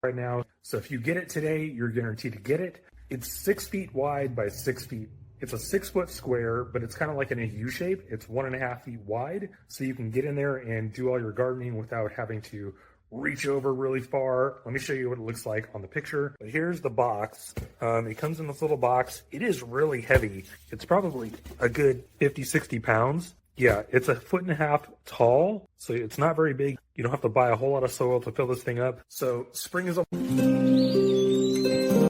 right now. So if you get it today, you're guaranteed to get it. It's 6 feet wide by 6 feet. It's a 6 foot square, but it's kind of like in a U shape. It's 1.5 feet wide. So you can get in there and do all your gardening without having to reach over really far. Let me show you what it looks like on the picture. But here's the box. It comes in this little box. It is really heavy. It's probably a good 50, 60 pounds. Yeah, it's 1.5 feet tall, so it's not very big. You don't have to buy a whole lot of soil to fill this thing up. So spring is